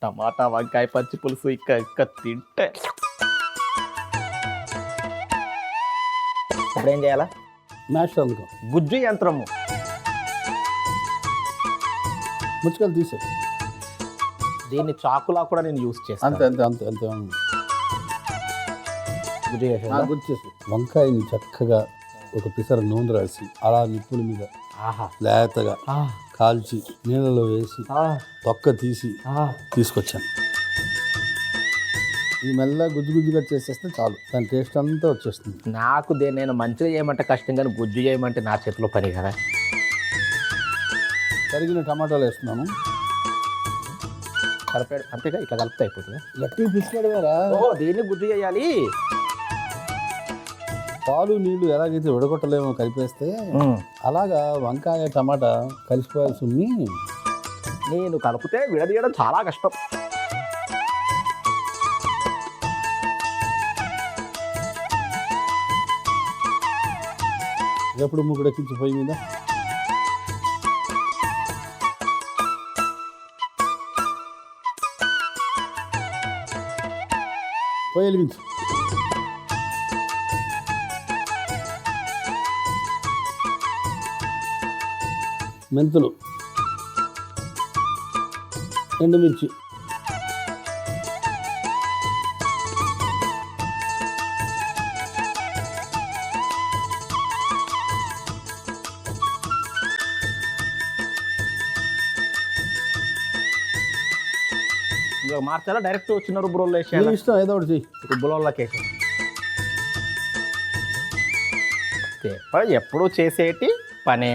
టమాటా వంకాయ పచ్చి పులుసు ఇక్క ఇక్క తింటే ఇప్పుడేం చేయాలా? మ్యాష్ అందుకో గుజ్జు యంత్రము ముచ్చుకలు తీసే. దీన్ని చాకులా కూడా నేను యూజ్ అంతే చేస్తాను. అంతే అంతే అంతే గుజ్జు చేసేదా? గుర్చేసి వంకాయని చక్కగా ఒక పిసర నూనె రాసి అలా నిప్పుల మీద ఆహా లేతగా ఆ, కాల్చి నీళ్ళలో వేసి ఆ, తొక్క తీసి ఆ. తీసుకొచ్చాను. ఇది మెల్లగా గుజ్జు గుజ్జుగా చేసేస్తే చాలు, దాని టేస్ట్ అంతా వచ్చేస్తుంది. నాకు నేను మంచిగా చేయమంటే కష్టం, కానీ గుజ్జు చేయమంటే నా చేతిలో పని కదా. తరిగిన టమాటాలు వేస్తున్నాను. కలిపాడు అంతేగా, ఇట్లా కలిపితే అయిపోతుంది. గట్టిగా పిసికాడవేరా. ఓహో, దీన్ని గుజ్జు చేయాలి. పాలు నీళ్లు ఎలాగైతే విడగొట్టలేమో కలిపేస్తే అలాగా వంకాయ టమాటా కలిసిపోయాల్సి ఉంది. నేను కలిపితే విడదీయడం చాలా కష్టం. ఎప్పుడు ముగ్గురు ఎక్కించి పొయ్యి మీద పొయ్యి వెలిగించు. మెంతులు, ఎండుమిర్చి, ఇంకా మార్చాలా డైరెక్ట్ చిన్న రుబ్బురోళ్ళు నీ వేసేయాలి. ఇష్టం ఏదో ఒకటి చెయ్యి. రుబ్బురోళ్ళకి వేసాను. ఎప్పుడు చేసేటి పనే.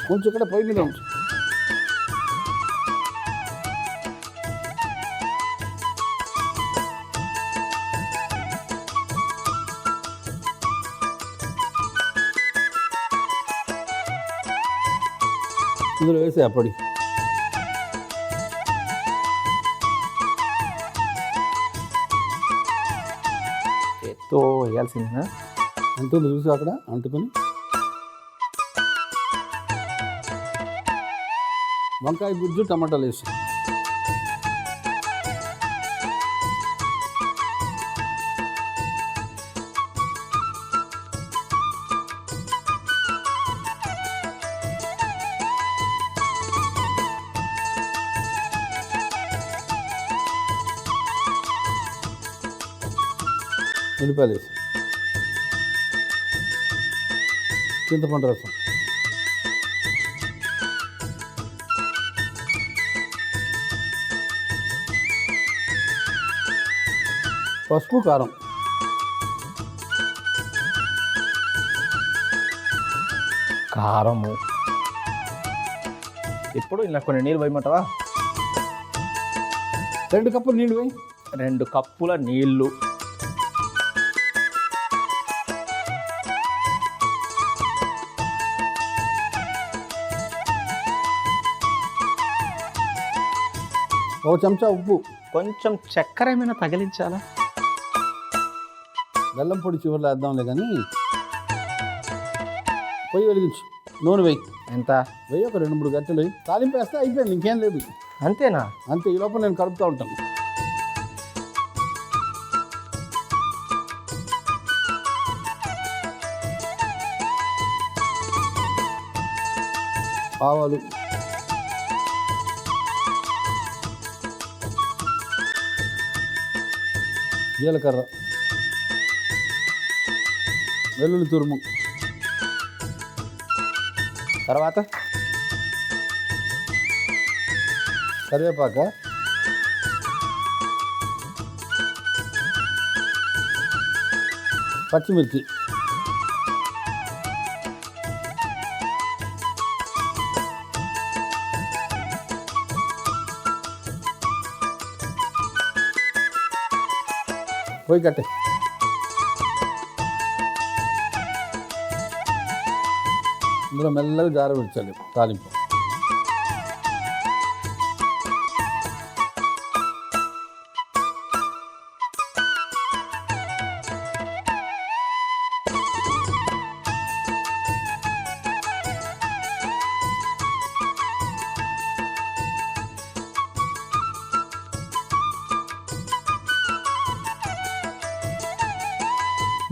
కొంచెం ఇక్కడ పొయ్యి మీద ఉంచు. ఇందులో వేసే అప్పటి చేత్తో వేయాల్సిందిగా. ఎంత ఉంది చూసి అక్కడ అంటుకొని. వంకాయ గుజ్జు టమాటాలు వేసి ఉల్లిపాయలు వేసి చింతపండు రసం, పసుపు, కారం, కారము. ఇప్పుడు ఇలా కొన్ని నీళ్ళు పోయమంటావా? 2 కప్పులు నీళ్ళు పోయి 2 కప్పుల నీళ్ళు. ఒక చెంచా ఉప్పు, కొంచెం చక్కెర ఏమైనా తగిలించాలా? బెల్లం పొడి చివరిలో వేద్దాంలే కానీ. పొయ్యి వెలిగించు, నూనె వేయి. ఎంత? వెయ్యి ఒక 2-3 గంటలు వేయి. తాలింపు వేస్తే అయిపోయింది, ఇంకేం లేదు. అంతేనా? అంతే. ఈ లోపల నేను కలుపుతూ ఉంటాను. ఆవాలు, జీలకర్ర, వెల్లుల్లి తురుము, తర్వాత కరివేపాక, పచ్చిమిర్చి, పోయి కట్టే. ఇందులో మెల్లగా జార విడిచాలి తాలింపు.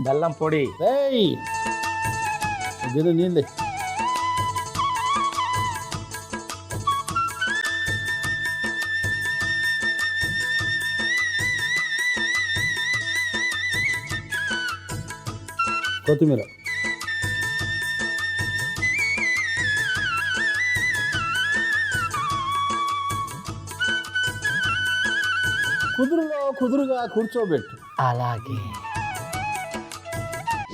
బెల్లం పొడి, ఏయ్ గిన్నె నీళ్ళే. కొత్తిమీర, కుదురుగా కూర్చోబెట్టు. అలాగే.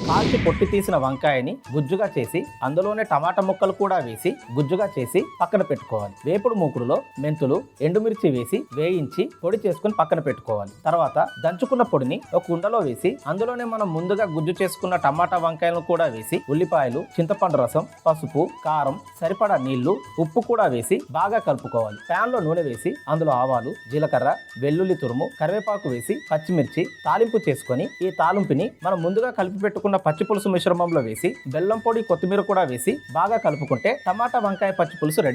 కాల్చి పొట్టి తీసిన వంకాయని గుజ్జుగా చేసి అందులోనే టమాటా ముక్కలు కూడా వేసి గుజ్జుగా చేసి పక్కన పెట్టుకోవాలి. వేపుడు మూకుడులో మెంతులు, ఎండుమిర్చి వేసి వేయించి పొడి చేసుకుని పక్కన పెట్టుకోవాలి. తర్వాత దంచుకున్న పొడిని ఒక కుండలో వేసి అందులోనే మనం ముందుగా గుజ్జు చేసుకున్న టమాటా వంకాయలను కూడా వేసి ఉల్లిపాయలు, చింతపండు రసం, పసుపు, కారం, సరిపడా నీళ్లు, ఉప్పు కూడా వేసి బాగా కలుపుకోవాలి. ప్యాన్ లో నూనె వేసి అందులో ఆవాలు, జీలకర్ర, వెల్లుల్లి తురుము, కరివేపాకు వేసి పచ్చిమిర్చి తాలింపు చేసుకొని ఈ తాలింపుని మనం ముందుగా కలిపి పెట్టుకున్న పచ్చి పులుసు మిశ్రమంలో వేసి బెల్లం పొడి, కొత్తిమీర కూడా వేసి బాగా కలుపుకుంటే టమాటా వంకాయ పచ్చి పులుసు రెడీ.